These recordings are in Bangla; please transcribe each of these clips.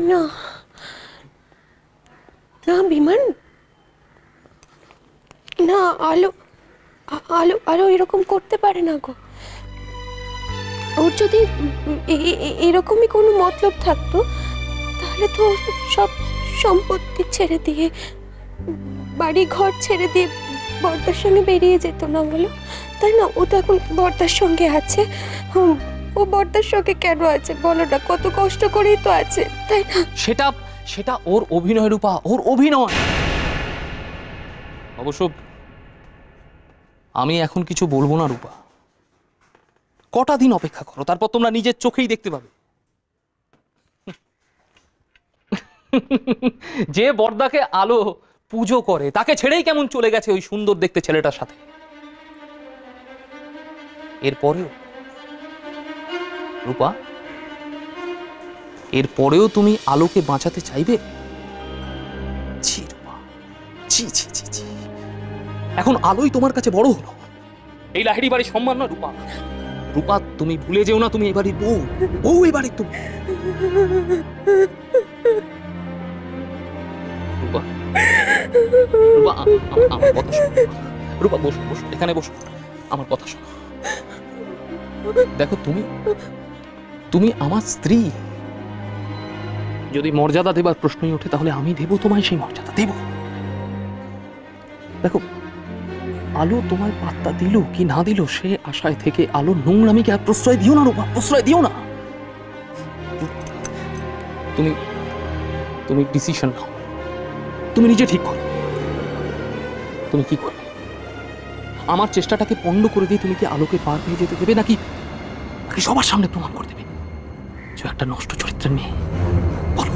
না না বিমান, না, আলো আলো আলো এরকম করতে পারে না গো। ওর যদি এরকমই কোনো মতলব থাকতো তাহলে তো সব সম্পত্তি ছেড়ে দিয়ে, বাড়ি ঘর ছেড়ে দিয়ে বর্দার সঙ্গে বেরিয়ে যেত না বলো, তাই না? ও তো এখন বর্দার সঙ্গে আছে। ও বর্দার সঙ্গে কেন আছে বলো না? কত কষ্ট করেই তো আছে, তাই না? সেটা ওর অভিনয় রূপা, ওর অভিনয়। অবশ্য আমি এখন কিছু বলবো না রূপা, কটা দিন অপেক্ষা করো, তারপর তোমরা নিজের চোখেই দেখতে পাবে। যে বর্দাকে আলো পুজো করে তাকে ছেড়েই কেমন চলে গেছে ওই সুন্দর দেখতে ছেলেটার সাথে। এরপরেও রূপা, এরপরেও তুমি আলোকে বাঁচাতে চাইবে? ছি রূপা, ছি ছি ছি ছি। এখন আলোই তোমার কাছে বড় হলো, এই লাহিড়ি বাড়ির সম্মান না রূপা। রূপা তুমি ভুলে যেও না, তুমি এই বাড়ির বউ, বউ এই বাড়ির তুমি। রূপা, রূপা আমার কথা শোনো। রূপা বসো, বসো এখানে বসো, আমার কথা শোনো। দেখো তুমি আমার স্ত্রী, যদি মর্যাদা দেবার প্রশ্নই ওঠে তাহলে আমি দেব তোমায় সেই মর্যাদা, দেব। দেখো আলো তোমায় পাত্তা দিল কি না দিল সে আশায় থেকে আলো নোংরামিকে আর প্রশ্রয় দিও না রূপা, প্রশ্রয় দিও না। তুমি ডিসিশন নাও, তুমি নিজে ঠিক করো তুমি কি করবে। আমার চেষ্টাটাকে পণ্ড করে দিয়ে তুমি কি আলোকে পার পেয়ে যেতে দেবে, নাকি সবার সামনে প্রমাণ করে দেবে যে একটা নষ্ট চরিত্রের মেয়ে? বলো।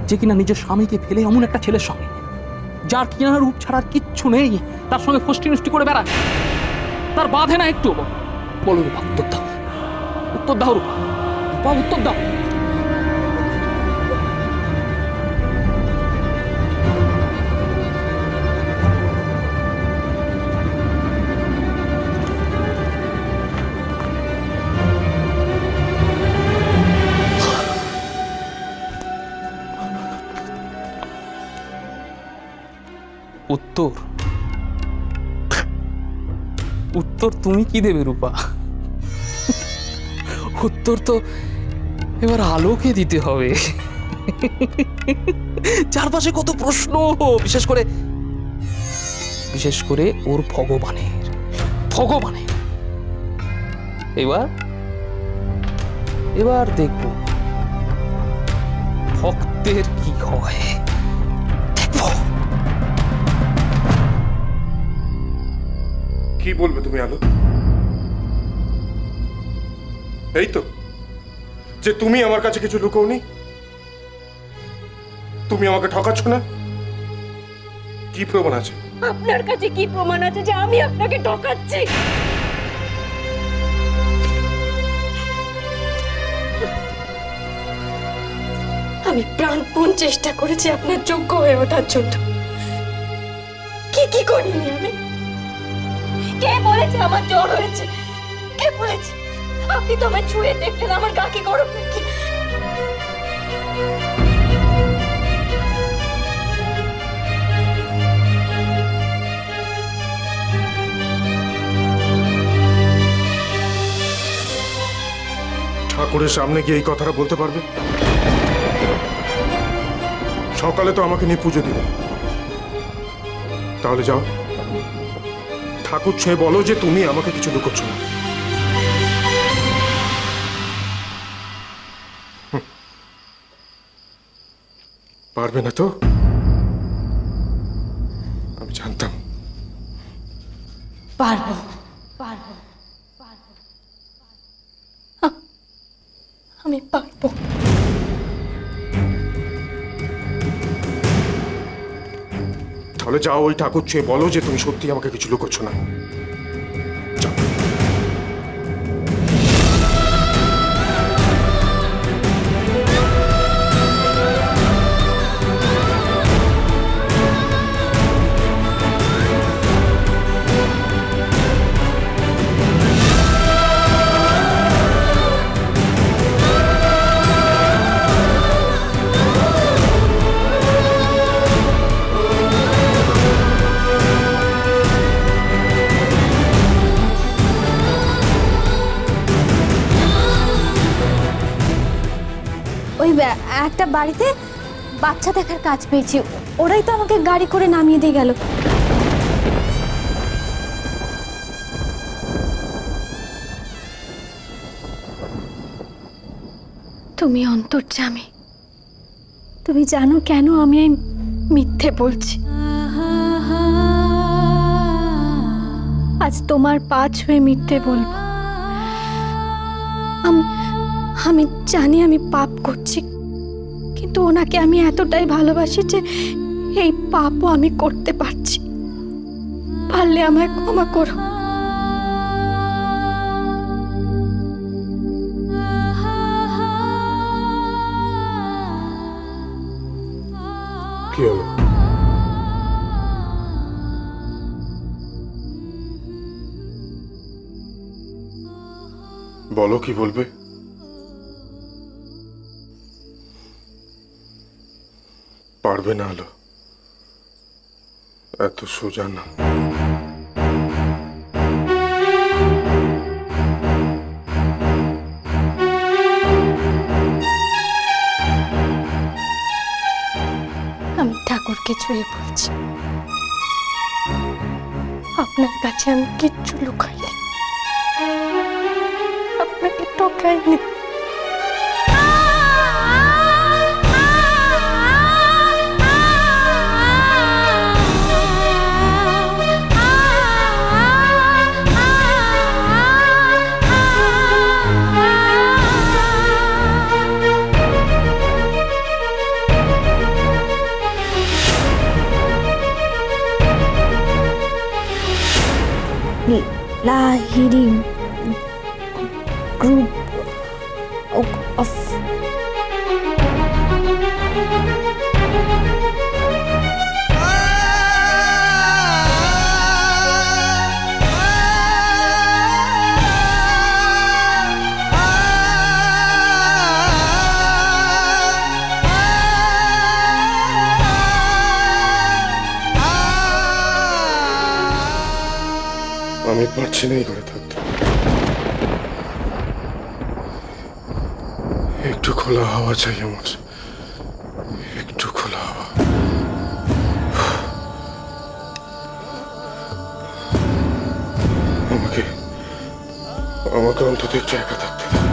যে কিনা নিজের স্বামীকে ফেলে এমন একটা ছেলের সঙ্গে, যার কিনা রূপ ছাড়ার কিচ্ছু নেই, তার সঙ্গে ফষ্টি নষ্টি করে বেড়ায়, তার বাধে না একটু। বলো রূপা, উত্তর দাও, উত্তর দাও রূপা, রূপা উত্তর দাও। উত্তর তুমি কি দেবে রূপা? উত্তর তো এবার আলোকে দিতে হবে। চারপাশে কত প্রশ্ন, বিশেষ করে ওর ভগবানের। এবার দেখব ভক্তের কি হয়। কি বলবে তুমি আলো? এই তো যে তুমি আমার কাছে কিছু লুকোওনি, তুমি আমাকে ঠকাচ্ছ না। কি প্রমাণ আছে? আপনার কাছে কি প্রমাণ আছে যে আমি আপনাকে ঠকাচ্ছি? আমি প্রাণপণ চেষ্টা করেছি আপনার যোগ্য হয়ে ওঠার জন্য। কি করিনি আমি? কে বলেছে আমার জ্বর হয়েছে? কে বলেছে? আপনি তো আমায় ছুঁয়ে দেখলেন, আমার গা কি গরম নাকি? ঠাকুরের সামনে গিয়ে এই কথাটা বলতে পারবে? সকালে তো আমাকে নিয়ে পুজো দিবে, তাহলে যাও ঠাকুর ছুঁয়ে বলো যে তুমি আমাকে কিছু লুকোচ্ছ না। পারবে না তো? আমি জানতাম। পারবো। আমি পারবো। তাহলে যাও ওই ঠাকুর ছুঁয়ে বলো যে তুমি সত্যি আমাকে কিছু লুকোচ্ছ না। ওই একটা বাড়িতে বাচ্চা দেখার কাজ পেয়েছি, ওরাই তো আমাকে গাড়ি করে নামিয়ে দিয়ে গেল। তুমি অন্তর্যামী, তুমি জানো কেন আমি এই মিথ্যে বলছি। আজ তোমার পা ছুঁয়ে মিথ্যে বলবো। আমি জানি আমি পাপ করছি, কিন্তু ওনাকে আমি এতটাই ভালোবাসি যে এই পাপও আমি করতে পারছি। পারলে আমায় ক্ষমা করো। কি হলো? বলো, কি বলবে? পারবে না আলো, এত সোজা না। আমি ঠাকুরকে ছুঁয়ে বলছি, আপনার কাছে আমি কিচ্ছু লুকাইনি, আপনাকে ঠকাইনি। Lahiri group of আমি পারছি না এই ঘরে থাকতে। একটু খোলা হাওয়া চাই আমার, একটু খোলা হাওয়া। আমাকে অন্তত একটু একা থাকতে দাও,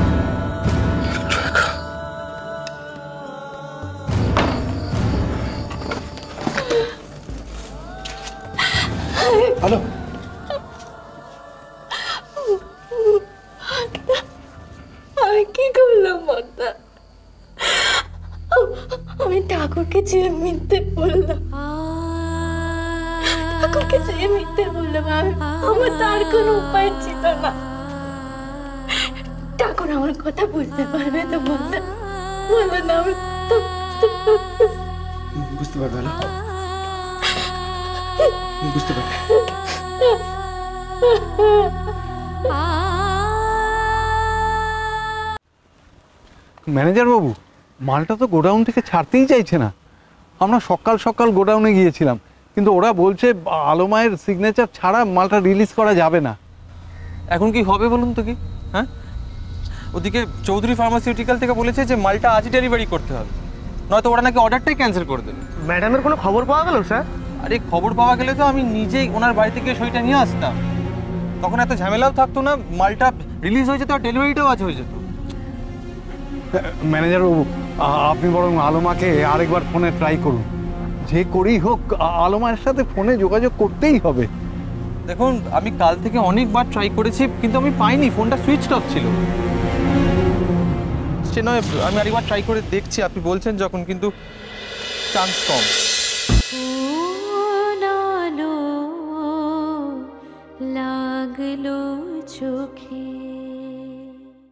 একটু একা। হ্যালো, আমি কি করলাম মাতা? আমি ঠাকুরকে চেয়ে মিথ্যে বললাম, ঠাকুরকে চেয়ে মিথ্যে বললাম। আমার তার কোনো উপায় ছিল না। ঠাকুর আমার কথা বুঝতে পারবে তো মাতা? বলো না, আমি বুঝতে পারবে না, বুঝতে পারবে। ম্যানেজার বাবু, মালটা তো গোডাউন থেকে ছাড়তেই চাইছে না। আমরা সকাল সকাল গোডাউনে গিয়েছিলাম, কিন্তু ওরা বলছে আলমায়ের সিগনেচার ছাড়া মালটা রিলিজ করা যাবে না। এখন কি হবে বলুন তো? কি হ্যাঁ, ওদিকে চৌধুরী ফার্মাসিউটিক্যাল থেকে বলেছে যে মালটা আজই ডেলিভারি করতে হবে, নয়তো ওরা নাকি অর্ডারটাই ক্যান্সেল করে দেবে। ম্যাডামের কোনো খবর পাওয়া গেল স্যার? আরে খবর পাওয়া গেলে তো আমি নিজেই ওনার বাড়িতে গিয়ে সইটা নিয়ে আসতাম, তখন এত ঝামেলাও থাকতো না, মালটা রিলিজ হয়ে যেত আর ডেলিভারিটাও আজ হয়ে যেত। ম্যানেজার বাবু, আপনি বরং আলমাকে আরেকবার ফোনে ট্রাই করুন। যে করেই হোক আলমার সাথে ফোনে যোগাযোগ করতেই হবে। দেখুন, আমি কাল থেকে অনেকবার ট্রাই করেছি, কিন্তু আমি পাইনি, ফোনটা সুইচ অফ ছিল। সে নয়, আমি আরেকবার ট্রাই করে দেখছি, আপনি বলছেন যখন, কিন্তু চান্স কম। লাগলো চোখে